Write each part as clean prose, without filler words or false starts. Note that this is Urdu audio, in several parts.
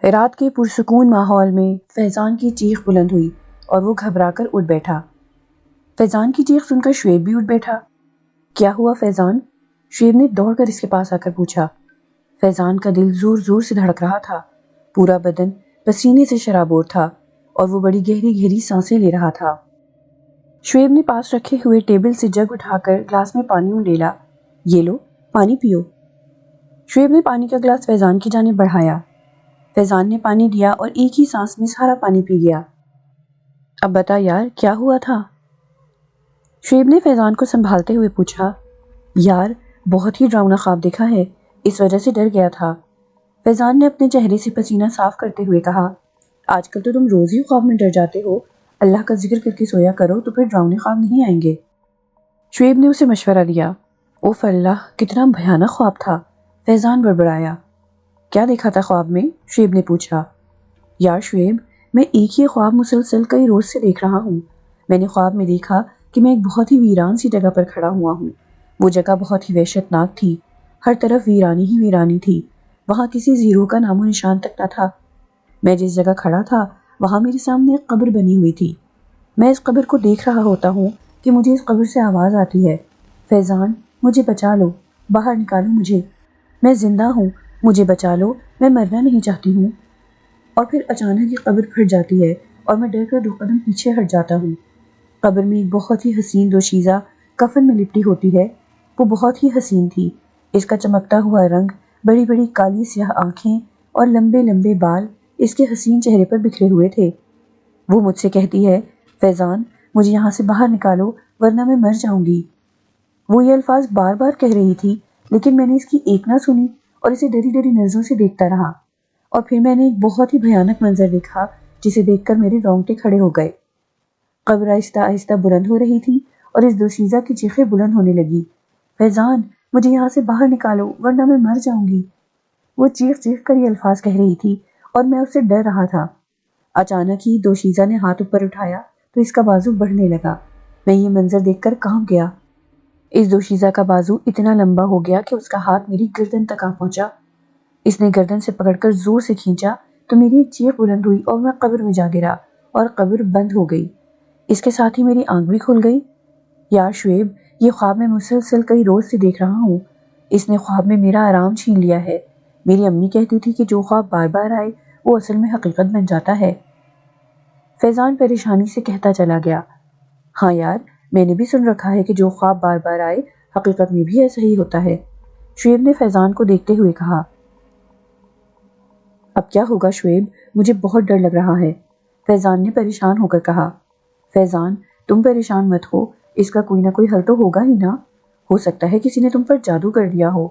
رات کے پرسکون ماحول میں فیضان کی چیخ بلند ہوئی اور وہ گھبرا کر اٹھ بیٹھا۔ فیضان کی چیخ سن کر شعیب بھی اٹھ بیٹھا۔ کیا ہوا فیضان؟ شعیب نے دوڑ کر اس کے پاس آ کر پوچھا۔ فیضان کا دل زور زور سے دھڑک رہا تھا، پورا بدن پسینے سے شرابور تھا اور وہ بڑی گہری گہری سانسیں لے رہا تھا۔ شعیب نے پاس رکھے ہوئے ٹیبل سے جگ اٹھا کر گلاس میں پانی انڈیلا۔ یہ لو، پانی پیو۔ شعیب نے پانی کا گلاس فیضان کی جانب بڑھایا۔ فیضان نے پانی دیا اور ایک ہی سانس میں سارا پانی پی گیا۔ اب بتا یار، کیا ہوا تھا؟ شعیب نے فیضان کو سنبھالتے ہوئے پوچھا۔ یار، بہت ہی ڈراؤنا خواب دیکھا ہے، اس وجہ سے ڈر گیا تھا۔ فیضان نے اپنے چہرے سے پسینہ صاف کرتے ہوئے کہا۔ آج کل تو تم روز ہی خواب میں ڈر جاتے ہو، اللہ کا ذکر کر کے سویا کرو تو پھر ڈراؤنے خواب نہیں آئیں گے۔ شعیب نے اسے مشورہ دیا۔ اوف اللہ، کتنا بھیانک خواب تھا، فیضان بڑبڑایا۔ کیا دیکھا تھا خواب میں؟ شعیب نے پوچھا۔ یار شعیب، میں ایک ہی خواب مسلسل کئی روز سے دیکھ رہا ہوں۔ میں نے خواب میں دیکھا کہ میں ایک بہت ہی ویران سی جگہ پر کھڑا ہوا ہوں۔ وہ جگہ بہت ہی وحشتناک تھی، ہر طرف ویرانی ہی ویرانی تھی، وہاں کسی زیرو کا نام و نشان تک نہ تھا۔ میں جس جگہ کھڑا تھا وہاں میرے سامنے ایک قبر بنی ہوئی تھی۔ میں اس قبر کو دیکھ رہا ہوتا ہوں کہ مجھے اس قبر سے آواز آتی ہے، فیضان مجھے بچا لو، باہر نکالو مجھے، میں زندہ ہوں، مجھے بچا لو، میں مرنا نہیں چاہتی ہوں۔ اور پھر اچانک یہ قبر پھٹ جاتی ہے اور میں ڈر کر 2 قدم پیچھے ہٹ جاتا ہوں۔ قبر میں ایک بہت ہی حسین دوشیزہ کفن میں لپٹی ہوتی ہے۔ وہ بہت ہی حسین تھی، اس کا چمکتا ہوا رنگ، بڑی بڑی کالی سیاہ آنکھیں اور لمبے لمبے بال اس کے حسین چہرے پر بکھرے ہوئے تھے۔ وہ مجھ سے کہتی ہے، فیضان مجھے یہاں سے باہر نکالو ورنہ میں مر جاؤں گی۔ وہ یہ الفاظ بار بار کہہ رہی تھی، لیکن میں نے اس کی ایک نہ سنی اور اسے ڈری ڈری نظروں سے دیکھتا رہا۔ اور پھر میں نے ایک بہت ہی بھیانک منظر دیکھا جسے دیکھ کر میرے رونگٹے کھڑے ہو گئے۔ قبر آہستہ آہستہ بلند ہو رہی تھی اور اس دوشیزہ کی چیخیں بلند ہونے لگی، فیضان مجھے یہاں سے باہر نکالو ورنہ میں مر جاؤں گی۔ وہ چیخ چیخ کر یہ الفاظ کہہ رہی تھی اور میں اس سے ڈر رہا تھا۔ اچانک ہی دوشیزہ نے ہاتھ اوپر اٹھایا تو اس کا بازو بڑھنے لگا۔ میں یہ منظر دیکھ کر کانپ گیا۔ اس دوشیزہ کا بازو اتنا لمبا ہو گیا کہ اس کا ہاتھ میری گردن تک آ پہنچا۔ اس نے گردن سے پکڑ کر زور سے کھینچا تو میری ایک چیخ بلند ہوئی اور میں قبر میں جا گرا اور قبر بند ہو گئی۔ اس کے ساتھ ہی میری آنکھ بھی کھل گئی۔ یار شعیب، یہ خواب میں مسلسل کئی روز سے دیکھ رہا ہوں۔ اس نے خواب میں میرا آرام چھین لیا ہے۔ میری امی کہتی تھی کہ جو خواب بار بار آئے وہ اصل میں حقیقت بن جاتا ہے۔ فیضان پریشانی سے کہتا چلا گیا۔ ہاں یار، میں نے بھی سن رکھا ہے کہ جو خواب بار بار آئے حقیقت میں بھی ایسا ہی ہوتا ہے۔ شعیب نے فیضان کو دیکھتے ہوئے کہا۔ اب کیا ہوگا شعیب، مجھے بہت ڈر لگ رہا ہے، فیضان نے پریشان ہو کر کہا۔ فیضان تم پریشان مت ہو، اس کا کوئی نہ کوئی حل تو ہوگا ہی نا۔ ہو سکتا ہے کسی نے تم پر جادو کر دیا ہو،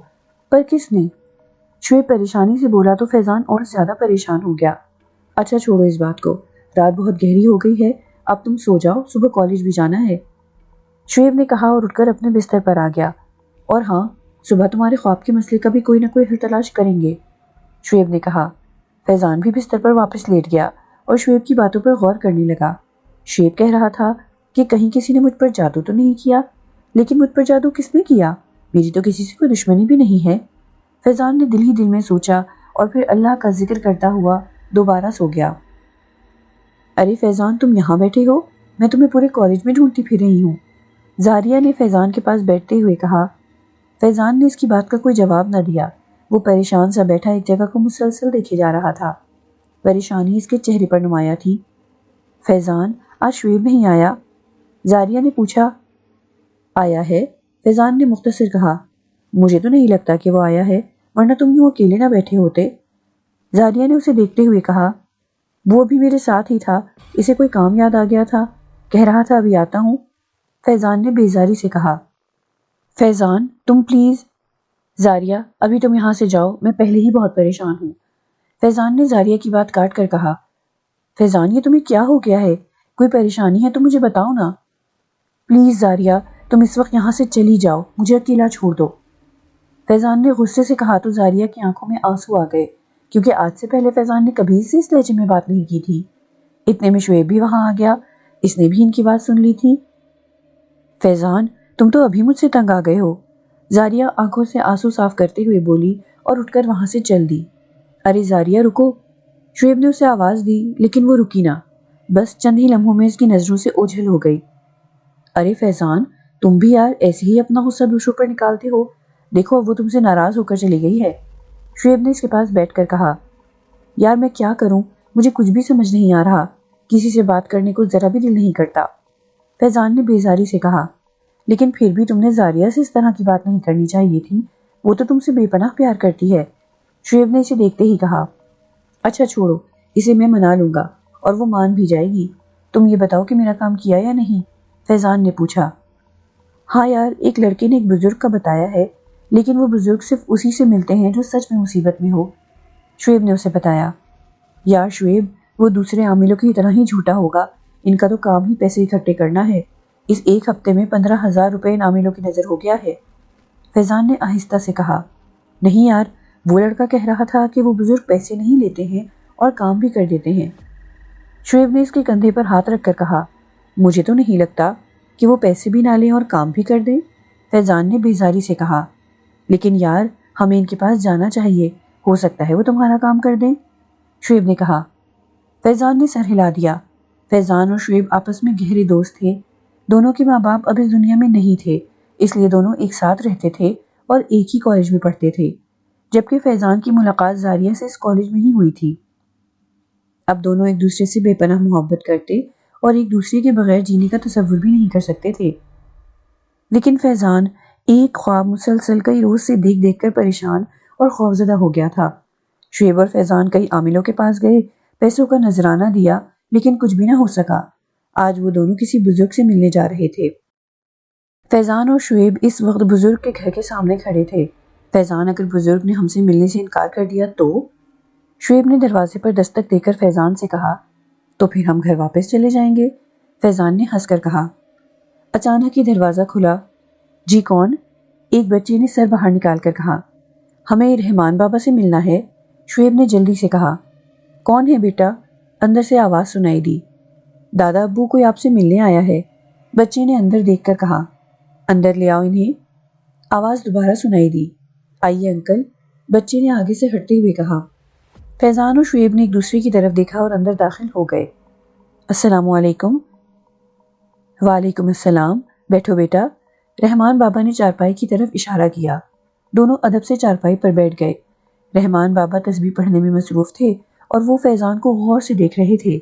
پر کس نے؟ شعیب پریشانی سے بولا تو فیضان اور زیادہ پریشان ہو گیا۔ اچھا چھوڑو اس بات کو، رات بہت گہری ہو گئی ہے، اب تم سو جاؤ، صبح کالج بھی جانا ہے، شعیب نے کہا اور اٹھ کر اپنے بستر پر آ گیا۔ اور ہاں، صبح تمہارے خواب کے مسئلے کا بھی کوئی نہ کوئی حل تلاش کریں گے، شعیب نے کہا۔ فیضان بھی بستر پر واپس لیٹ گیا اور شعیب کی باتوں پر غور کرنے لگا۔ شعیب کہہ رہا تھا کہ کہیں کسی نے مجھ پر جادو تو نہیں کیا، لیکن مجھ پر جادو کس نے کیا؟ میری تو کسی سے کوئی دشمنی بھی نہیں ہے، فیضان نے دل ہی دل میں سوچا اور پھر اللہ کا ذکر کرتا ہوا دوبارہ سو گیا۔ ارے فیضان تم یہاں بیٹھے ہو، میں تمہیں پورے کالج میں ڈھونڈتی پھر رہی ہوں، زاریہ نے فیضان کے پاس بیٹھتے ہوئے کہا۔ فیضان نے اس کی بات کا کوئی جواب نہ دیا، وہ پریشان سا بیٹھا ایک جگہ کو مسلسل دیکھے جا رہا تھا۔ پریشانی اس کے چہرے پر نمایاں تھی۔ فیضان آج شعیب نہیں آیا؟ زاریہ نے پوچھا۔ آیا ہے، فیضان نے مختصر کہا۔ مجھے تو نہیں لگتا کہ وہ آیا ہے، ورنہ تم یوں اکیلے نہ بیٹھے ہوتے، زاریہ نے اسے دیکھتے ہوئے کہا۔ وہ بھی میرے ساتھ ہی تھا، اسے کوئی کام یاد آ گیا تھا، کہہ رہا تھا ابھی آتا ہوں، فیضان نے بیزاری سے کہا۔ فیضان تم پلیز، زاریہ ابھی تم یہاں سے جاؤ، میں پہلے ہی بہت پریشان ہوں، فیضان نے زاریہ کی بات کاٹ کر کہا۔ فیضان یہ تمہیں کیا ہو گیا ہے؟ کوئی پریشانی ہے تو مجھے بتاؤ نا۔ پلیز زاریہ تم اس وقت یہاں سے چلی جاؤ، مجھے اکیلا چھوڑ دو، فیضان نے غصے سے کہا تو زاریہ کی آنکھوں میں آنسو آ گئے، کیونکہ آج سے پہلے فیضان نے کبھی سے اس لہجے میں بات نہیں کی تھی۔ اتنے میں شعیب بھی وہاں آ گیا، اس نے بھی ان کی بات سن لی تھی۔ فیضان تم تو ابھی مجھ سے تنگ آ گئے ہو، زاریہ آنکھوں سے آنسو صاف کرتے ہوئے بولی اور اٹھ کر وہاں سے چل دی۔ ارے زاریہ رکو، شعیب نے اسے آواز دی لیکن وہ رکی نہ، بس چند ہی لمحوں میں اس کی نظروں سے اوجھل ہو گئی۔ ارے فیضان، تم بھی یار ایسے ہی اپنا غصہ دوسروں پر نکالتے ہو، دیکھو وہ تم سے ناراض ہو کر چلی گئی ہے۔ شعیب نے اس کے پاس بیٹھ کر کہا، یار میں کیا کروں، مجھے کچھ بھی سمجھ نہیں آ رہا، کسی سے بات کرنے کو ذرا بھی دل نہیں کرتا۔ فیضان نے بیزاری سے کہا، لیکن پھر بھی تم نے زاریہ سے اس طرح کی بات نہیں کرنی چاہیے تھی، وہ تو تم سے بے پناہ پیار کرتی ہے۔ شعیب نے اسے دیکھتے ہی کہا، اچھا چھوڑو، اسے میں منا لوں گا اور وہ مان بھی جائے گی۔ تم یہ بتاؤ کہ میرا کام کیا یا نہیں؟ فیضان نے پوچھا۔ ہاں یار، ایک لڑکے نے ایک بزرگ کا بتایا ہے، لیکن وہ بزرگ صرف اسی سے ملتے ہیں جو سچ میں مصیبت میں ہو۔ شعیب نے اسے بتایا۔ یار شعیب، وہ دوسرے عاملوں کی طرح ہی جھوٹا ہوگا، ان کا تو کام ہی پیسے اکٹھے کرنا ہے۔ اس ایک ہفتے میں 15,000 روپے ان عاملوں کی نظر ہو گیا ہے۔ فیضان نے آہستہ سے کہا، نہیں یار، وہ لڑکا کہہ رہا تھا کہ وہ بزرگ پیسے نہیں لیتے ہیں اور کام بھی کر دیتے ہیں۔ شعیب نے اس کے کندھے پر ہاتھ رکھ کر کہا، مجھے تو نہیں لگتا کہ وہ پیسے بھی نہ لیں اور کام بھی کر دیں۔ فیضان نے بیزاری سے کہا، لیکن یار ہمیں ان کے پاس جانا چاہیے، ہو سکتا ہے وہ تمہارا کام کر دیں۔ شعیب نے کہا۔ فیضان نے سر ہلا دیا۔ فیضان اور شعیب آپس میں گہرے دوست تھے، دونوں کے ماں باپ اب اس دنیا میں نہیں تھے، اس لیے دونوں ایک ساتھ رہتے تھے اور ایک ہی کالج میں پڑھتے تھے، جبکہ فیضان کی ملاقات زاریہ سے اس کالج میں ہی ہوئی تھی۔ اب دونوں ایک دوسرے سے بے پناہ محبت کرتے اور ایک دوسرے کے بغیر جینے کا تصور بھی نہیں کر سکتے تھے۔ لیکن فیضان ایک خواب مسلسل کئی روز سے دیکھ دیکھ کر پریشان اور خوفزدہ ہو گیا تھا۔ شعیب اور فیضان کئی عاملوں کے پاس گئے، پیسوں کا نذرانہ دیا، لیکن کچھ بھی نہ ہو سکا۔ آج وہ دونوں کسی بزرگ سے ملنے جا رہے تھے۔ فیضان اور شعیب اس وقت بزرگ کے گھر کے سامنے کھڑے تھے۔ فیضان، اگر بزرگ نے ہم سے ملنے سے انکار کر دیا تو؟ شعیب نے دروازے پر دستک دے کر فیضان سے کہا، تو پھر ہم گھر واپس چلے جائیں گے۔ فیضان نے ہنس کر کہا۔ اچانک ہی دروازہ کھلا۔ جی کون؟ ایک بچے نے سر باہر نکال کر کہا۔ ہمیں رحمان بابا سے ملنا ہے۔ شعیب نے جلدی سے کہا۔ کون ہے بیٹا؟ اندر سے آواز سنائی دی۔ دادا ابو کوئی آپ سے ملنے آیا ہے، بچے نے اندر دیکھ کر کہا۔ اندر لے آؤ انہیں۔ آواز دوبارہ سنائی دی۔ آئیے انکل، بچے نے آگے سے ہٹتے ہوئے کہا۔ فیضان اور شعیب نے ایک دوسرے کی طرف دیکھا اور اندر داخل ہو گئے۔ السلام علیکم۔ وعلیکم السلام، بیٹھو بیٹا۔ رحمان بابا نے چارپائی کی طرف اشارہ کیا۔ دونوں ادب سے چارپائی پر بیٹھ گئے۔ رحمان بابا تسبیح پڑھنے میں مصروف تھے اور وہ فیضان کو غور سے دیکھ رہے تھے۔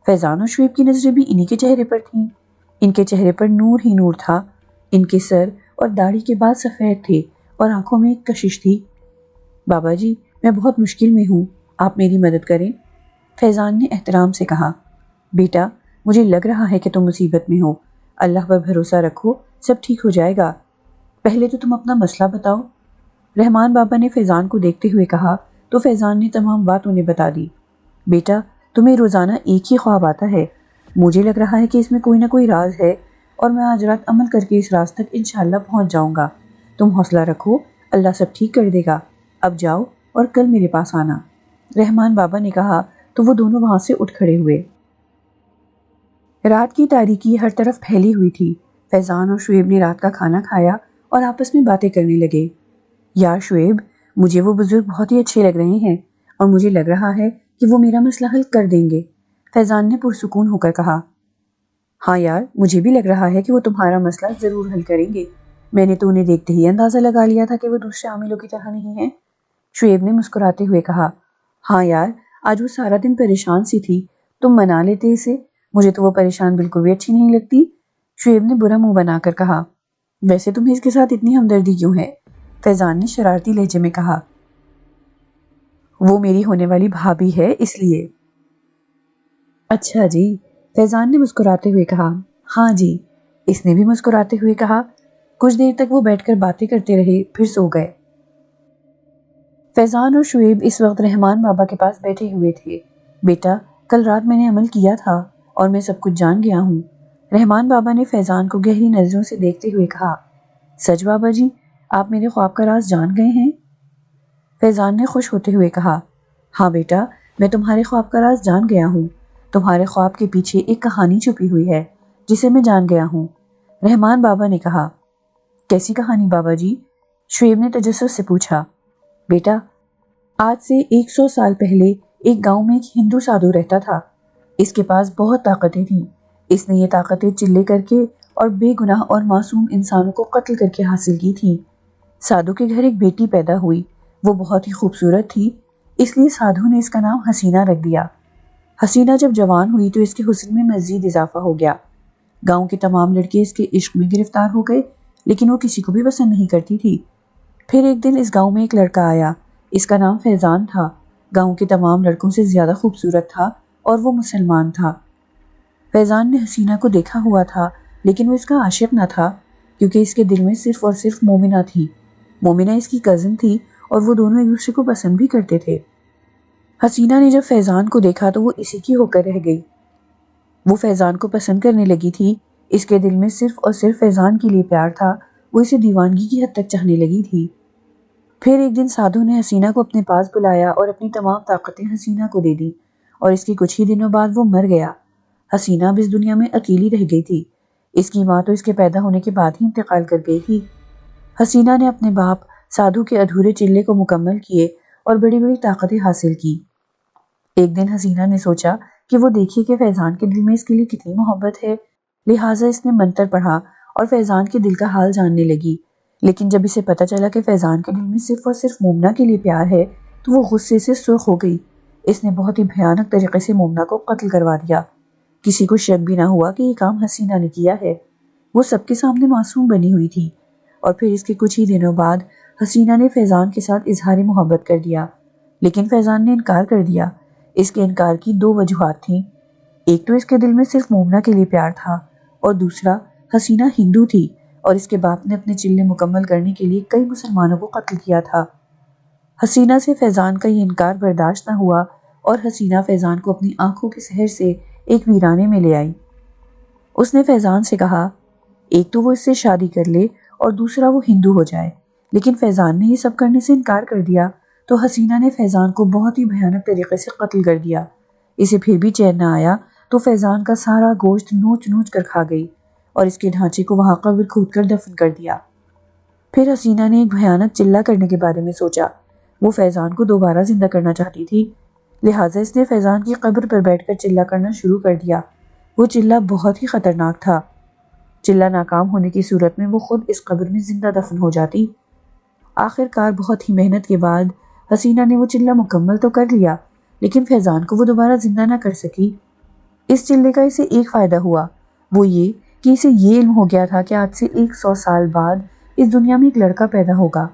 فیضان اور شعیب کی نظریں بھی انہی کے چہرے پر تھیں۔ ان کے چہرے پر نور ہی نور تھا، ان کے سر اور داڑھی کے بال سفید تھے اور آنکھوں میں ایک کشش تھی۔ بابا جی، میں بہت مشکل میں ہوں، آپ میری مدد کریں، فیضان نے احترام سے کہا۔ بیٹا، مجھے لگ رہا ہے کہ تم مصیبت میں ہو، اللہ پر بھروسہ رکھو، سب ٹھیک ہو جائے گا۔ پہلے تو تم اپنا مسئلہ بتاؤ۔ رحمان بابا نے فیضان کو دیکھتے ہوئے کہا تو فیضان نے تمام بات انہیں بتا دی۔ بیٹا، تمہیں روزانہ ایک ہی خواب آتا ہے، مجھے لگ رہا ہے کہ اس میں کوئی نہ کوئی راز ہے اور میں آج رات عمل کر کے اس راز تک انشاءاللہ پہنچ جاؤں گا۔ تم حوصلہ رکھو، اللہ سب ٹھیک کر دے گا۔ اب جاؤ اور کل میرے پاس آنا۔ رحمان بابا نے کہا تو وہ دونوں وہاں سے اٹھ کھڑے ہوئے۔ رات کی تاریکی ہر طرف پھیلی ہوئی تھی۔ فیضان اور شعیب نے رات کا کھانا کھایا اور آپس میں باتیں کرنے لگے۔ یار شعیب، مجھے وہ بزرگ بہت ہی اچھے لگ رہے ہیں اور مجھے لگ رہا ہے کہ وہ میرا مسئلہ حل کر دیں گے، فیضان نے پرسکون ہو کر کہا۔ ہاں یار، مجھے بھی لگ رہا ہے کہ وہ تمہارا مسئلہ ضرور حل کریں گے، میں نے تو انہیں دیکھتے ہی اندازہ لگا لیا تھا کہ وہ دوسرے عاملوں کی طرح نہیں ہیں، شعیب نے مسکراتے ہوئے کہا۔ ہاں یار، آج وہ سارا دن پریشان سی تھی، تم منا لیتے اسے، مجھے تو وہ پریشان بالکل بھی اچھی نہیں لگتی، شعیب نے برا منہ بنا کر کہا۔ ویسے تمہیں اس کے ساتھ اتنی ہمدردی کیوں ہے؟ فیضان نے شرارتی لہجے میں کہا۔ وہ میری ہونے والی بھابھی ہے اس لیے۔ اچھا جی، فیضان نے مسکراتے ہوئے کہا۔ ہاں جی، اس نے بھی مسکراتے ہوئے کہا۔ کچھ دیر تک وہ بیٹھ کر باتیں کرتے رہے، پھر سو گئے۔ فیضان اور شعیب اس وقت رحمان بابا کے پاس بیٹھے ہوئے تھے۔ بیٹا، کل رات میں نے عمل کیا تھا اور میں سب کچھ جان گیا ہوں، رحمان بابا نے فیضان کو گہری نظروں سے دیکھتے ہوئے کہا۔ سچ بابا جی، آپ میرے خواب کا راز جان گئے ہیں؟ فیضان نے خوش ہوتے ہوئے کہا۔ ہاں بیٹا، میں تمہارے خواب کا راز جان گیا ہوں، تمہارے خواب کے پیچھے ایک کہانی چھپی ہوئی ہے جسے میں جان گیا ہوں، رحمان بابا نے کہا۔ کیسی کہانی بابا جی؟ شعیب نے تجسس سے پوچھا۔ بیٹا، آج سے 100 سال پہلے ایک گاؤں میں ایک ہندو سادھو رہتا تھا۔ اس کے پاس بہت طاقتیں تھیں۔ اس نے یہ طاقتیں چلے کر کے اور بے گناہ اور معصوم انسانوں کو قتل کر کے حاصل کی تھی۔ سادھو کے گھر ایک بیٹی پیدا ہوئی۔ وہ بہت ہی خوبصورت تھی، اس لیے سادھو نے اس کا نام حسینہ رکھ دیا۔ حسینہ جب جوان ہوئی تو اس کے حسن میں مزید اضافہ ہو گیا۔ گاؤں کے تمام لڑکے اس کے عشق میں گرفتار ہو گئے، لیکن وہ کسی کو بھی پسند نہیں کرتی تھی۔ پھر ایک دن اس گاؤں میں ایک لڑکا آیا۔ اس کا نام فیضان تھا۔ گاؤں کے تمام لڑکوں سے زیادہ خوبصورت تھا اور وہ مسلمان تھا۔ فیضان نے حسینہ کو دیکھا ہوا تھا، لیکن وہ اس کا عاشق نہ تھا، کیونکہ اس کے دل میں صرف اور صرف مومنہ تھی۔ مومنہ اس کی کزن تھی اور وہ دونوں ایک دوسرے کو پسند بھی کرتے تھے۔ حسینہ نے جب فیضان کو دیکھا تو وہ اسی کی ہو کر رہ گئی۔ وہ فیضان کو پسند کرنے لگی تھی۔ اس کے دل میں صرف اور صرف فیضان کے لیے پیار تھا۔ وہ اسے دیوانگی کی حد تک چاہنے لگی تھی۔ پھر ایک دن سادھو نے حسینہ کو اپنے پاس بلایا اور اپنی تمام طاقتیں حسینہ کو دے دی، اور اس کے کچھ ہی دنوں بعد وہ مر گیا۔ حسینہ اب اس دنیا میں اکیلی رہ گئی تھی۔ اس کی ماں تو اس کے پیدا ہونے کے بعد ہی انتقال کر گئی تھی۔ حسینہ نے اپنے باپ سادھو کے ادھورے چلے کو مکمل کیے اور بڑی بڑی طاقتیں حاصل کی۔ ایک دن حسینہ نے سوچا کہ وہ دیکھے کہ فیضان کے دل میں اس کے لیے کتنی محبت ہے، لہٰذا اس نے منتر پڑھا اور فیضان کے دل کا حال جاننے لگی۔ لیکن جب اسے پتہ چلا کہ فیضان کے دل میں صرف اور صرف مومنہ کے لیے پیار ہے تو وہ غصے سے سرخ ہو گئی۔ اس نے بہت ہی بھیانک طریقے سے مومنہ کو قتل کروا دیا۔ کسی کو شک بھی نہ ہوا کہ یہ کام حسینہ نے کیا ہے۔ وہ سب کے سامنے معصوم بنی ہوئی تھی۔ اور پھر اس کے کچھ ہی دنوں بعد حسینہ نے فیضان کے ساتھ اظہار محبت کر دیا، لیکن فیضان نے انکار کر دیا۔ اس کے انکار کی دو وجوہات تھیں۔ ایک تو اس کے دل میں صرف مومنہ کے لیے پیار تھا، اور دوسرا حسینہ ہندو تھی اور اس کے باپ نے اپنے چلے مکمل کرنے کے لیے کئی مسلمانوں کو قتل کیا تھا۔ حسینہ سے فیضان کا یہ انکار برداشت نہ ہوا اور حسینہ فیضان کو اپنی آنکھوں کے سحر سے ایک ویرانے میں لے آئی۔ اس نے فیضان سے کہا ایک تو وہ اس سے شادی کر لے اور دوسرا وہ ہندو ہو جائے، لیکن فیضان نے یہ سب کرنے سے انکار کر دیا تو حسینہ نے فیضان کو بہت ہی بھیانک طریقے سے قتل کر دیا۔ اسے پھر بھی چین نہ آیا تو فیضان کا سارا گوشت نوچ نوچ کر کھا گئی اور اس کے ڈھانچے کو وہاں قبر کھود کر دفن کر دیا۔ پھر حسینہ نے ایک بھیانک چلہ کرنے کے بارے میں سوچا۔ وہ فیضان کو دوبارہ زندہ کرنا چاہتی تھی، لہٰذا اس نے فیضان کی قبر پر بیٹھ کر چلہ کرنا شروع کر دیا۔ وہ چلہ بہت ہی خطرناک تھا۔ چلہ ناکام ہونے کی صورت میں وہ خود اس قبر میں زندہ دفن ہو جاتی۔ آخر کار بہت ہی محنت کے بعد حسینہ نے وہ چلہ مکمل تو کر لیا، لیکن فیضان کو وہ دوبارہ زندہ نہ کر سکی۔ اس چلے کا اسے ایک فائدہ ہوا، وہ یہ کہ اسے یہ علم ہو گیا تھا کہ آج سے 100 سال بعد اس دنیا میں ایک لڑکا پیدا ہوگا۔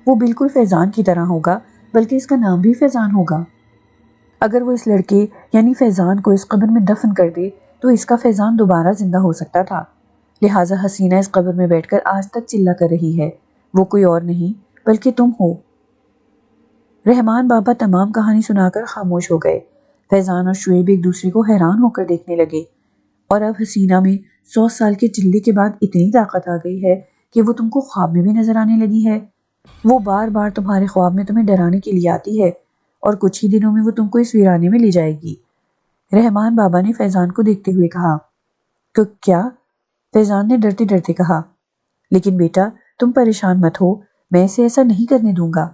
وہ بالکل فیضان کی طرح ہوگا، بلکہ اس کا نام بھی فیضان ہوگا۔ اگر وہ اس لڑکے یعنی فیضان کو اس قبر میں دفن کر دے تو اس کا فیضان دوبارہ زندہ ہو سکتا تھا۔ لہٰذا حسینہ اس قبر میں بیٹھ کر آج تک چلہ کر رہی ہے۔ وہ کوئی اور نہیں بلکہ تم ہو۔ رحمان بابا تمام کہانی سنا کر خاموش ہو گئے۔ فیضان اور شعیب ایک دوسرے کو حیران ہو کر دیکھنے لگے۔ اور اب حسینہ میں 100 سال کے چلے کے بعد اتنی طاقت آ گئی ہے کہ وہ تم کو خواب میں بھی نظر آنے لگی ہے۔ وہ بار بار تمہارے خواب میں تمہیں ڈرانے کے لیے آتی ہے اور کچھ ہی دنوں میں وہ تم کو اس ویرانے میں لے جائے گی۔ رحمان بابا نے فیضان کو دیکھتے ہوئے کہا کیا؟ فیضان نے ڈرتے ڈرتے کہا لیکن بیٹا تم پریشان مت ہو، میں اسے ایسا نہیں کرنے دوں گا،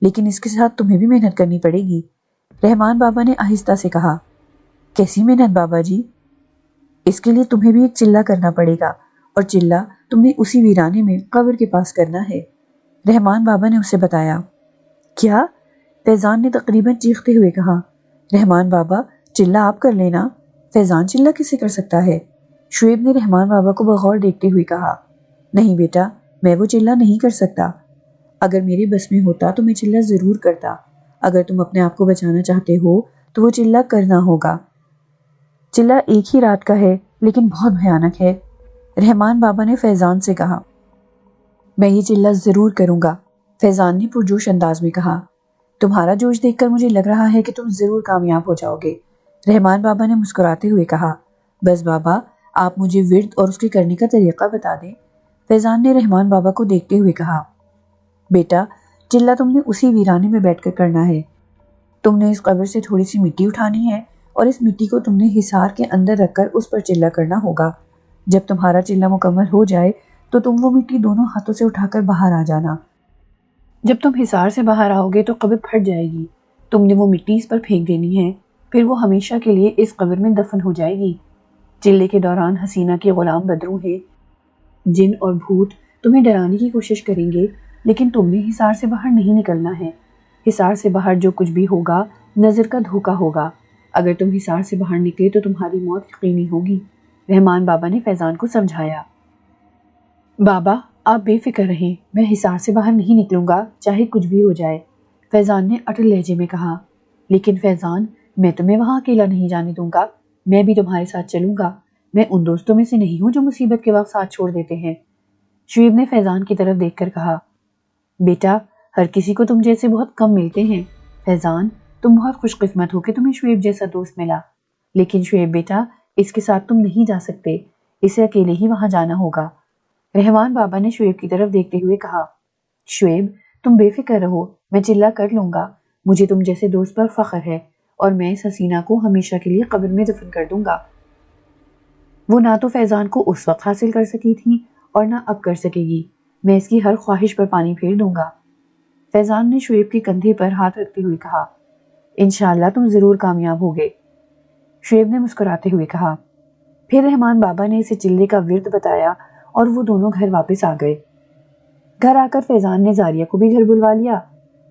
لیکن اس کے ساتھ تمہیں بھی محنت کرنی پڑے گی۔ رحمان بابا نے آہستہ سے کہا کیسی محنت بابا جی؟ اس کے لیے تمہیں بھی ایک چلہ کرنا پڑے گا، اور چلہ تم نے اسی ویرانے میں قبر کے پاس کرنا ہے۔ رحمان بابا نے اسے بتایا۔ کیا؟ فیضان نے تقریباً چیختے ہوئے کہا رحمان بابا چلہ آپ کر لینا، فیضان چلہ کسے کر سکتا ہے؟ شعیب نے رحمان بابا کو بغور دیکھتے ہوئے کہا نہیں بیٹا، میں وہ چلہ نہیں کر سکتا۔ اگر میرے بس میں ہوتا تو میں چلہ ضرور کرتا۔ اگر تم اپنے آپ کو بچانا چاہتے ہو تو وہ چلہ کرنا ہوگا۔ چلہ ایک ہی رات کا ہے لیکن بہت بھیانک ہے۔ رحمان بابا نے فیضان سے کہا میں یہ چلہ ضرور کروں گا۔ فیضان نے پرجوش انداز میں کہا تمہارا جوش دیکھ کر مجھے لگ رہا ہے کہ تم ضرور کامیاب ہو جاؤ گے۔ رحمان بابا نے مسکراتے ہوئے کہا بس بابا آپ مجھے ورد اور اس کے کرنے کا طریقہ بتا دیں۔ فیضان نے رحمان بابا کو دیکھتے ہوئے کہا بیٹا چلہ تم نے اسی ویرانے میں بیٹھ کر کرنا ہے۔ تم نے اس قبر سے تھوڑی سی مٹی اٹھانی ہے اور اس مٹی کو تم نے حصار کے اندر رکھ کر اس پر چلہ کرنا ہوگا۔ جب تمہارا چلہ مکمل ہو جائے تو تم وہ مٹی دونوں ہاتھوں سے اٹھا کر باہر آ جانا۔ جب تم حصار سے باہر آؤ گے تو قبر پھٹ جائے گی تم نے وہ مٹی اس پر پھینک دینی ہے، پھر وہ ہمیشہ کے لیے اس قبر میں دفن ہو جائے گی۔ چلے کے دوران حسینہ کے غلام بدروں ہیں، جن اور بھوت تمہیں ڈرانے کی کوشش کریں گے، لیکن تم نے حصار سے باہر نہیں نکلنا ہے۔ حصار سے باہر جو کچھ بھی ہوگا نظر کا دھوکہ ہوگا۔ اگر تم حصار سے باہر نکلے تو تمہاری موت یقینی ہوگی، رحمان بابا نے فیضان کو سمجھایا۔ بابا آپ بے فکر رہیں، میں حصار سے باہر نہیں نکلوں گا، چاہے کچھ بھی ہو جائے، فیضان نے اٹل لہجے میں کہا۔ لیکن فیضان، میں تمہیں وہاں اکیلا نہیں جانے دوں گا، میں بھی تمہارے ساتھ چلوں گا، میں ان دوستوں میں سے نہیں ہوں جو مصیبت کے وقت ساتھ چھوڑ دیتے ہیں۔ شعیب نے فیضان کی طرف دیکھ کر کہا، بیٹا ہر کسی کو تم جیسے بہت کم ملتے ہیں، فیضان تم بہت خوش قسمت ہو کہ تمہیں شعیب جیسا دوست ملا، لیکن شعیب بیٹا اس کے ساتھ تم نہیں جا سکتے، اسے اکیلے ہی وہاں جانا ہوگا۔ رحمان بابا نے شعیب کی طرف دیکھتے ہوئے کہا، شعیب تم بے فکر رہو، میں چلہ کر لوں گا، مجھے تم جیسے دوست پر فخر ہے، اور میں اس حسینہ کو ہمیشہ کے لیے قبر میں دفن کر دوں گا۔ وہ نہ تو فیضان کو اس وقت حاصل کر سکی تھی اور نہ اب کر سکے گی، میں اس کی ہر خواہش پر پانی پھیر دوں گا۔ فیضان نے شعیب کے کندھے پر ہاتھ رکھتے ہوئے کہا، انشاءاللہ تم ضرور کامیاب ہوگے۔ شعیب نے مسکراتے ہوئے کہا۔ پھر رحمان بابا نے اسے چلے کا ورد بتایا اور وہ دونوں گھر واپس آ گئے۔ گھر آ کر فیضان نے زاریہ کو بھی گھر بلوا لیا۔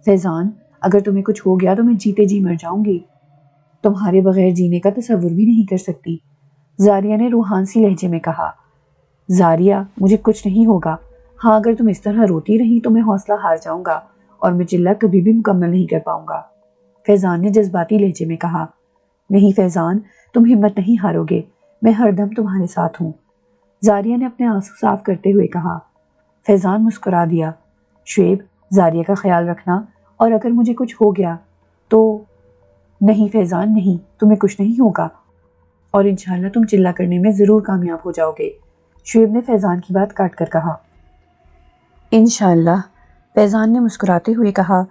فیضان اگر تمہیں کچھ ہو گیا تو میں جیتے جی مر جاؤں گی، تمہارے بغیر جینے کا تصور بھی نہیں کر سکتی، زاریہ نے روحانسی لہجے میں کہا۔ زاریہ مجھے کچھ نہیں ہوگا، ہاں اگر تم اس طرح روتی رہی تو میں حوصلہ ہار جاؤں گا اور میں چلہ کبھی بھی مکمل نہیں کر پاؤں گا، فیضان نے جذباتی لہجے میں کہا۔ نہیں فیضان تم ہمت نہیں ہارو گے، میں ہر دم تمہارے ساتھ ہوں، زاریہ نے اپنے آنسو صاف کرتے ہوئے کہا۔ فیضان مسکرا دیا۔ شعیب زاریہ کا خیال رکھنا، اور اگر مجھے کچھ ہو گیا تو… نہیں فیضان نہیں، تمہیں کچھ نہیں ہوگا، اور انشاءاللہ تم چلہ کرنے میں ضرور کامیاب ہو جاؤ گے، شعیب نے فیضان کی بات کاٹ کر کہا۔ انشاءاللہ، فیضان نے مسکراتے ہوئے کہا۔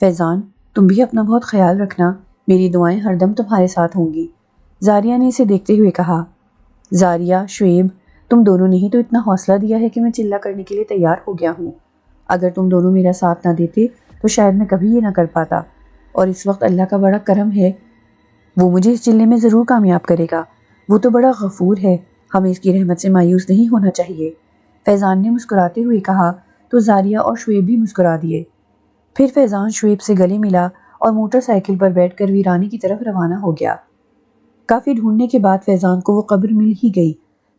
فیضان تم بھی اپنا بہت خیال رکھنا، میری دعائیں ہر دم تمہارے ساتھ ہوں گی، زاریہ نے اسے دیکھتے ہوئے کہا۔ زاریہ، شعیب تم دونوں نے ہی تو اتنا حوصلہ دیا ہے کہ میں چلہ کرنے کے لیے تیار ہو گیا ہوں، اگر تم دونوں میرا ساتھ نہ دیتے تو شاید میں کبھی یہ نہ کر پاتا، اور اس وقت اللہ کا بڑا کرم ہے، وہ مجھے اس چلے میں ضرور کامیاب کرے گا، وہ تو بڑا غفور ہے، ہمیں اس کی رحمت سے مایوس نہیں ہونا چاہیے، فیضان نے مسکراتے ہوئے کہا تو زاریہ اور شعیب بھی مسکرا دیے۔ پھر فیضان شعیب سے گلے ملا اور موٹر سائیکل پر بیٹھ کر ویرانے کی طرف روانہ ہو گیا۔ کافی ڈھونڈنے کے بعد فیضان کو وہ قبر مل ہی گئی۔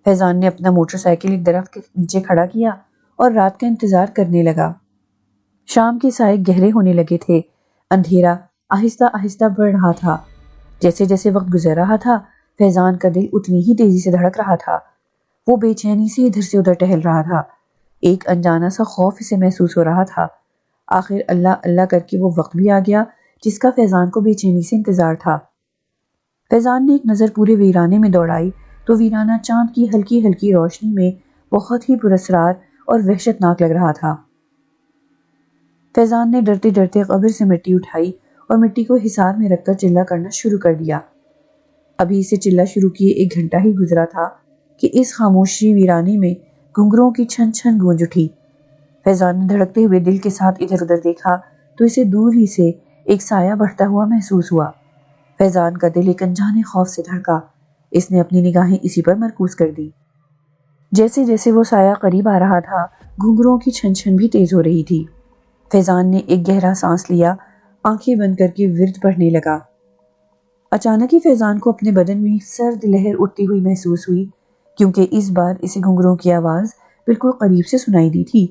فیضان نے اپنا موٹر سائیکل ایک درخت کے نیچے کھڑا کیا اور رات کا انتظار کرنے لگا۔ شام کے سائے گہرے ہونے لگے تھے، اندھیرا آہستہ آہستہ بڑھ رہا تھا۔ جیسے جیسے وقت گزر رہا تھا فیضان کا دل اتنی ہی تیزی سے دھڑک رہا تھا، وہ بے چینی سے ادھر سے ادھر ٹہل رہا تھا، ایک انجانا سا خوف اسے محسوس ہو رہا تھا۔ آخر اللہ اللہ کر کے وہ وقت بھی آ گیا جس کا فیضان کو بے چینی سے انتظار تھا۔ فیضان نے ایک نظر پورے ویرانے میں دوڑائی تو ویرانہ چاند کی ہلکی ہلکی روشنی میں بہت ہی پراسرار اور وحشتناک لگ رہا تھا۔ فیضان نے ڈرتے ڈرتے قبر سے مٹی اٹھائی اور مٹی کو حصار میں رکھ کر چلہ کرنا شروع کر دیا۔ ابھی اسے چلہ شروع کیے 1 گھنٹہ ہی گزرا تھا کہ اس خاموشی ویرانے میں گھنگروں کی چھن چھن گونج اٹھی۔ فیضان نے دھڑکتے ہوئے دل کے ساتھ ادھر ادھر دیکھا تو اسے دور ہی سے ایک سایہ بڑھتا ہوا محسوس ہوا۔ فیضان کا دل ایک انجانے خوف سے دھڑکا، اس نے اپنی نگاہیں اسی پر مرکوز کر دی۔ جیسے جیسے وہ سایہ قریب آ رہا تھا گھنگروں کی چھن چھن بھی تیز ہو رہی تھی۔ فیضان نے ایک گہرا سانس لیا، آنکھیں بند کر کے ورد پڑھنے لگا۔ اچانک ہی فیضان کو اپنے بدن میں سرد لہر اٹھتی ہوئی محسوس ہوئی، کیونکہ اس بار اسے گھنگروں کی آواز بالکل قریب سے سنائی دی تھی۔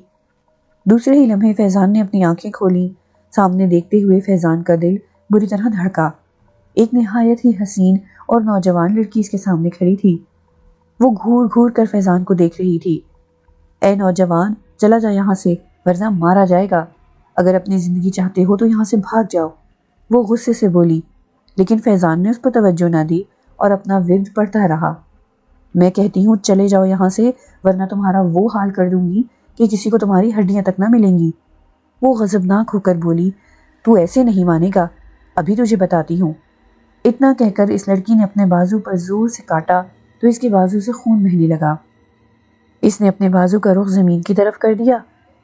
دوسرے ہی لمحے فیضان نے اپنی آنکھیں کھولیں، سامنے دیکھتے ہوئے فیضان کا دل بری طرح دھڑکا۔ ایک نہایت ہی حسین اور نوجوان لڑکی اس کے سامنے کھڑی تھی، وہ گھور گھور کر فیضان کو دیکھ رہی تھی۔ اے نوجوان چلا جا یہاں سے ورنہ مارا جائے گا، اگر اپنی زندگی چاہتے ہو تو یہاں سے بھاگ جاؤ، وہ غصے سے بولی، لیکن فیضان نے اس پر توجہ نہ دی اور اپنا ورد پڑھتا رہا۔ میں کہتی ہوں چلے جاؤ یہاں سے ورنہ تمہارا وہ حال کر دوں گی کہ کسی کو تمہاری ہڈیاں تک نہ ملیں گی، وہ غضبناک ہو کر بولی، تو ایسے نہیں مانے گا، ابھی تجھے بتاتی ہوں۔ اتنا کہہ کر اس لڑکی نے اپنے بازو پر زور سے کاٹا تو اس کے بازو سے خون بہنے لگا۔ اس نے اپنے بازو کا رخ زمین کی طرف کر دیا،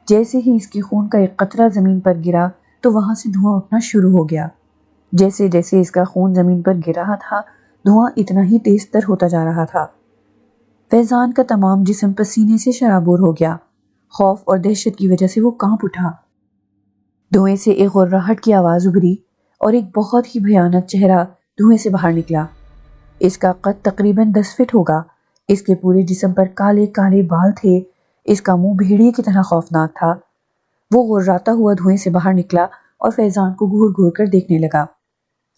جیسے ہی اس کے خون کا ایک قطرہ زمین پر گرا تو وہاں سے دھواں اٹھنا شروع ہو گیا۔ جیسے جیسے اس کا خون زمین پر گر رہا تھا دھواں اتنا ہی تیز تر ہوتا جا رہا تھا۔ فیضان کا تمام جسم پسینے سے شرابور ہو گیا۔ خوف اور دہشت کی وجہ سے وہ کانپ اٹھا۔ دھوئیں سے ایک غراہٹ کی آواز ابھری اور ایک بہت ہی بھیانک چہرہ دھوئیں سے باہر نکلا۔ اس کا قد تقریباً 10 فٹ ہوگا۔ اس کے پورے جسم پر کالے کالے بال تھے۔ اس کا منہ بھیڑیے کی طرح خوفناک تھا۔ وہ غراتا ہوا دھوئیں سے باہر نکلا اور فیضان کو گھور گھور کر دیکھنے لگا۔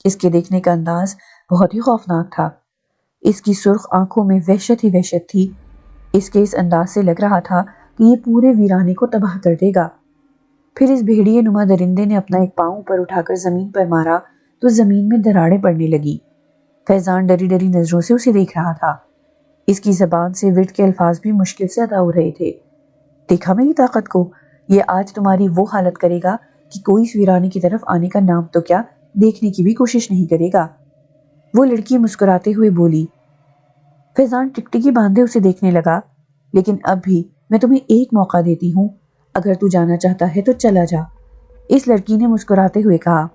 اس کے دیکھنے کا انداز بہت ہی خوفناک تھا۔ اس کی سرخ آنکھوں میں وحشت ہی وحشت تھی۔ اس کے اس انداز سے لگ رہا تھا کہ یہ پورے ویرانے کو تباہ کر دے گا۔ پھر اس بھیڑیے نما درندے نے اپنا ایک پاؤں پر اٹھا کر زمین پر مارا تو زمین میں دراڑیں پڑنے لگی۔ فیضان ڈری ڈری نظروں سے اسے دیکھ رہا تھا۔ اس کی زبان سے ورد کے الفاظ بھی مشکل سے ادا ہو رہے تھے۔ دیکھا میری طاقت کو؟ یہ آج تمہاری وہ حالت کرے گا کہ کوئی اس ویرانے کی طرف آنے کا نام تو کیا دیکھنے کی بھی کوشش نہیں کرے گا۔ وہ لڑکی مسکراتے ہوئے بولی۔ فیضان ٹکٹکی باندھے اسے دیکھنے لگا۔ لیکن اب بھی میں تمہیں ایک موقع دیتی ہوں، اگر تو جانا چاہتا ہے تو چلا جا، اس لڑکی نے مسکراتے ہوئے کہا۔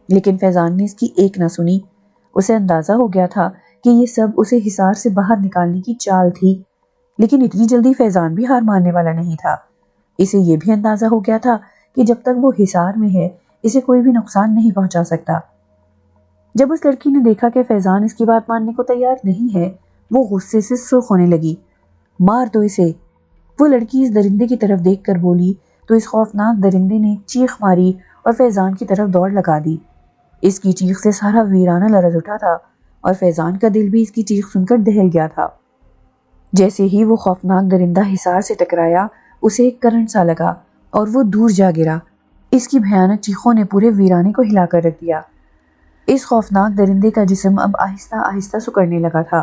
لیکن فیضان نے اس کی ایک نہ سنی۔ اسے اندازہ ہو گیا تھا کہ یہ سب اسے حصار سے باہر نکالنے کی چال تھی، لیکن اتنی جلدی فیضان بھی ہار ماننے والا نہیں تھا۔ اسے یہ بھی اندازہ ہو گیا تھا کہ جب تک وہ حصار میں ہے اسے کوئی بھی نقصان نہیں پہنچا سکتا۔ جب اس لڑکی نے دیکھا کہ فیضان اس کی بات ماننے کو تیار نہیں ہے، وہ غصے سے سرخ ہونے لگی۔ مار دو اسے، وہ لڑکی اس درندے کی طرف دیکھ کر بولی تو اس خوفناک درندے نے چیخ ماری اور فیضان کی طرف دوڑ لگا دی۔ اس کی چیخ سے سارا ویرانہ لرز اٹھا تھا اور فیضان کا دل بھی اس کی چیخ سن کر دہل گیا تھا۔ جیسے ہی وہ خوفناک درندہ حصار سے ٹکرایا اسے ایک کرنٹ سا لگا اور وہ دور جا گرا۔ اس کی بھیانک چیخوں نے پورے ویرانے کو ہلا کر رکھ دیا۔ اس خوفناک درندے کا جسم اب آہستہ آہستہ سکڑنے لگا تھا۔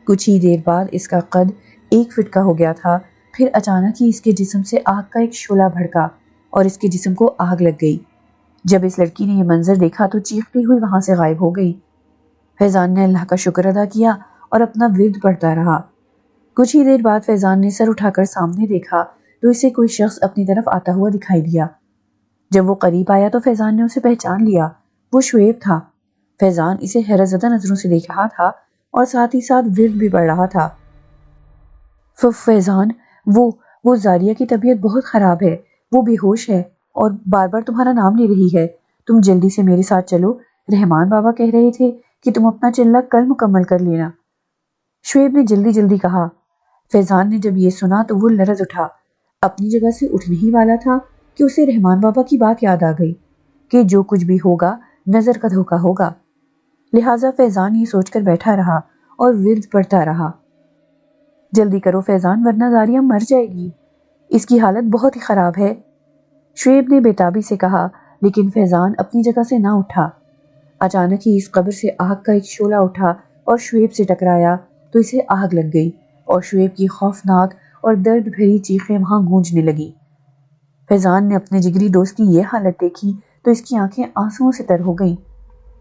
کچھ ہی دیر بعد اس کا قد 1 فٹ کا ہو گیا تھا۔ پھر اچانک ہی اس کے جسم سے آگ کا ایک شعلہ بھڑکا اور اس کے جسم کو آگ لگ گئی۔ جب اس لڑکی نے یہ منظر دیکھا تو چیختی ہوئی وہاں سے غائب ہو گئی۔ فیضان نے اللہ کا شکر ادا کیا اور اپنا ورد پڑھتا رہا۔ کچھ ہی دیر بعد فیضان نے سر اٹھا کر سامنے دیکھا تو اسے کوئی شخص اپنی طرف آتا ہوا دکھائی دیا۔ جب وہ قریب آیا تو فیضان نے اسے پہچان لیا۔ وہ شعیب تھا۔ فیضان اسے حیرت زدہ نظروں سے دیکھ رہا تھا اور ساتھ ہی ساتھ ورد بھی پڑھ رہا تھا۔ فیضان، وہ زاریہ کی طبیعت بہت خراب ہے، وہ بے ہوش ہے اور بار بار تمہارا نام لے رہی ہے، تم جلدی سے میرے ساتھ چلو، رحمان بابا کہہ رہے تھے کہ تم اپنا چلہ کل مکمل کر لینا، شعیب نے جلدی جلدی کہا۔ فیضان نے جب یہ سنا تو وہ لرز اٹھا۔ اپنی جگہ سے اٹھنے ہی والا تھا کہ اسے رحمان بابا کی بات یاد آ گئی کہ جو کچھ بھی ہوگا نظر کا دھوکہ ہوگا، لہٰذا فیضان یہ سوچ کر بیٹھا رہا اور ورد پڑھتا رہا۔ جلدی کرو فیضان ورنہ زاریہ مر جائے گی، اس کی حالت بہت ہی خراب ہے، شعیب نے بےتابی سے کہا۔ لیکن فیضان اپنی جگہ سے نہ اٹھا۔ اچانک ہی اس قبر سے آگ کا ایک شعلہ اٹھا اور شعیب سے ٹکرایا تو اسے آگ لگ گئی اور شعیب کی خوفناک اور درد بھری چیخیں وہاں گونجنے لگی۔ فیضان نے اپنے جگری دوست کی یہ حالت دیکھی تو اس کی آنکھیں آنسوؤں سے تر ہو گئیں۔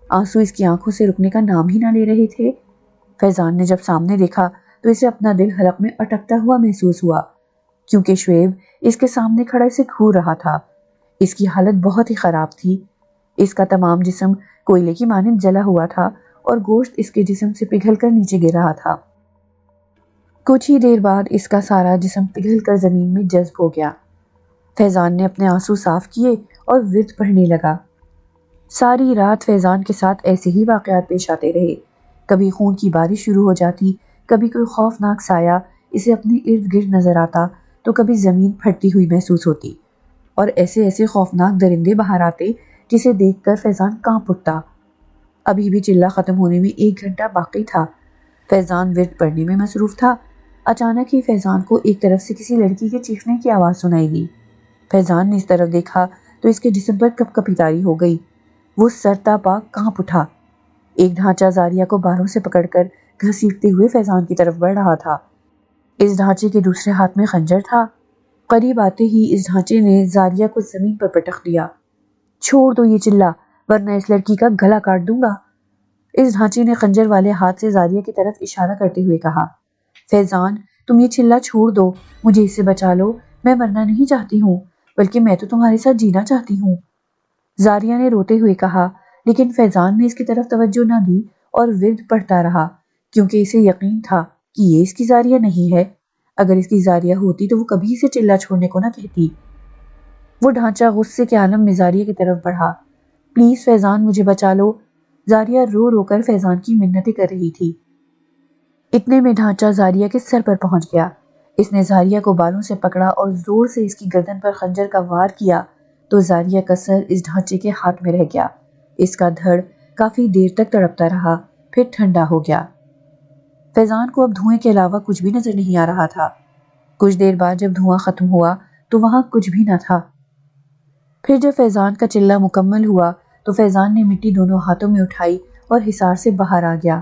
آنسو اس کی آنکھوں سے رکنے کا نام ہی نہ لے رہے تھے۔ فیضان نے جب سامنے دیکھا تو اسے اپنا دل حلق میں اٹکتا ہوا محسوس ہوا، کیونکہ شعیب اس کے سامنے کھڑا اسے گھور رہا تھا۔ اس کی حالت بہت ہی خراب تھی۔ اس کا تمام جسم کوئلے کی مانند جلا ہوا تھا اور گوشت اس کے جسم سے پگھل کر نیچے گر رہا تھا۔ کچھ ہی دیر بعد اس کا سارا جسم پگھل کر زمین میں جذب ہو گیا۔ فیضان نے اپنے آنسو صاف کیے اور ورد پڑھنے لگا۔ ساری رات فیضان کے ساتھ ایسے ہی واقعات پیش آتے رہے۔ کبھی خون کی بارش شروع ہو جاتی، کبھی کوئی خوفناک سایہ اسے اپنے ارد گرد نظر آتا تو کبھی زمین پھٹتی ہوئی محسوس ہوتی اور ایسے ایسے خوفناک درندے باہر آتے جسے دیکھ کر فیضان کانپ اٹھتا۔ ابھی بھی چلہ ختم ہونے میں 1 گھنٹہ باقی تھا۔ فیضان ورد پڑھنے میں مصروف تھا۔ اچانک ہی فیضان کو ایک طرف سے کسی لڑکی کے چیخنے کی آواز سنائی دی۔ فیضان نے اس طرف دیکھا تو اس کے جسم پر کپ کپی طاری ہو گئی۔ وہ سرتا پا کانپ اٹھا۔ ایک ڈھانچہ زاریہ کو بالوں سے پکڑ کر گھسیٹتے ہوئے فیضان کی طرف بڑھ رہا تھا۔ اس ڈھانچے کے دوسرے ہاتھ میں خنجر تھا۔ قریب آتے ہی اس ڈھانچے نے زاریہ کو زمین پر پٹخ دیا۔ چھوڑ دو یہ چلہ ورنہ اس لڑکی کا گلا کاٹ دوں گا، اس ڈھانچے نے خنجر والے ہاتھ سے زاریہ کی طرف اشارہ کرتے ہوئے کہا۔ فیضان، تم یہ چلہ چھوڑ دو، مجھے اس سے بچا لو، میں مرنا نہیں چاہتی ہوں بلکہ میں تو تمہارے ساتھ جینا چاہتی ہوں، زاریہ نے روتے ہوئے کہا۔ لیکن فیضان نے اس کی طرف توجہ نہ دی اور ورد پڑھتا رہا، کیونکہ اسے یقین تھا کہ یہ اس کی زاریہ نہیں ہے۔ اگر اس کی زاریہ ہوتی تو وہ کبھی اسے چلہ چھوڑنے کو نہ کہتی۔ وہ ڈھانچہ غصے کے عالم میں زاریہ کی طرف بڑھا۔ پلیز فیضان، مجھے بچا لو۔ زاریہ رو رو کر فیضان کی منتیں کر رہی تھی۔ اتنے میں ڈھانچہ زاریہ کے سر پر پہنچ گیا۔ اس نے زاریہ کو بالوں سے پکڑا اور زور سے اس کی گردن پر خنجر کا وار کیا تو زاریہ کا سر اس ڈھانچے کے ہاتھ میں رہ گیا۔ اس کا دھڑ کافی دیر تک تڑپتا رہا، پھر ٹھنڈا ہو گیا۔ فیضان کو اب دھوئیں کے علاوہ کچھ بھی نظر نہیں آ رہا تھا۔ کچھ دیر بعد جب دھواں ختم ہوا تو وہاں کچھ بھی نہ تھا۔ پھر جب فیضان کا چلہ مکمل ہوا تو فیضان نے مٹی دونوں ہاتھوں میں اٹھائی اور حصار سے باہر آ گیا۔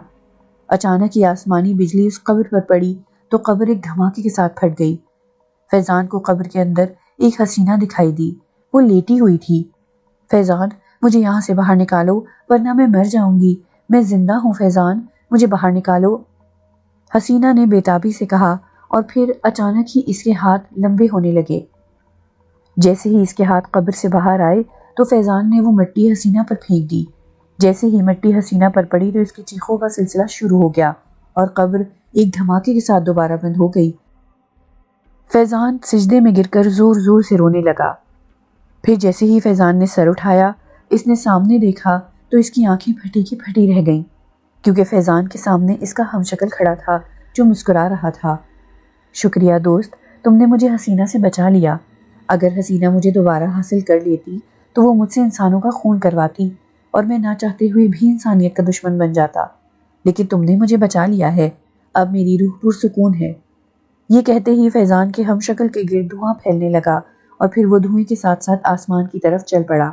اچانک یہ آسمانی بجلی اس قبر پر پڑی تو قبر ایک دھماکے کے ساتھ پھٹ گئی۔ فیضان کو قبر کے اندر ایک حسینہ دکھائی دی۔ وہ لیٹی ہوئی تھی۔ فیضان، مجھے یہاں سے باہر نکالو ورنہ میں مر جاؤں گی۔ میں زندہ ہوں فیضان، مجھے باہر نکالو۔ حسینہ نے بے تابی سے کہا اور پھر اچانک ہی اس کے ہاتھ لمبے ہونے لگے۔ جیسے ہی اس کے ہاتھ قبر سے باہر آئے تو فیضان نے وہ مٹی حسینہ پر پھینک دی۔ جیسے ہی مٹی حسینہ پر پڑی تو اس کی چیخوں کا سلسلہ شروع ہو گیا اور قبر ایک دھماکے کے ساتھ دوبارہ بند ہو گئی۔ فیضان سجدے میں گر کر زور زور سے رونے لگا۔ پھر جیسے ہی فیضان نے سر اٹھایا، اس نے سامنے دیکھا تو اس کی آنکھیں پھٹی کی پھٹی رہ گئیں، کیونکہ فیضان کے سامنے اس کا ہمشکل کھڑا تھا جو مسکرا رہا تھا۔ شکریہ دوست، تم نے مجھے حسینہ سے بچا لیا۔ اگر حسینہ مجھے دوبارہ حاصل کر لیتی تو وہ مجھ سے انسانوں کا خون کرواتی اور میں نہ چاہتے ہوئے بھی انسانیت کا دشمن بن جاتا، لیکن تم نے مجھے بچا لیا ہے۔ اب میری روح پرسکون ہے۔ یہ کہتے ہی فیضان کے ہم شکل کے گرد دھواں پھیلنے لگا اور پھر وہ دھوئیں کے ساتھ ساتھ آسمان کی طرف چل پڑا۔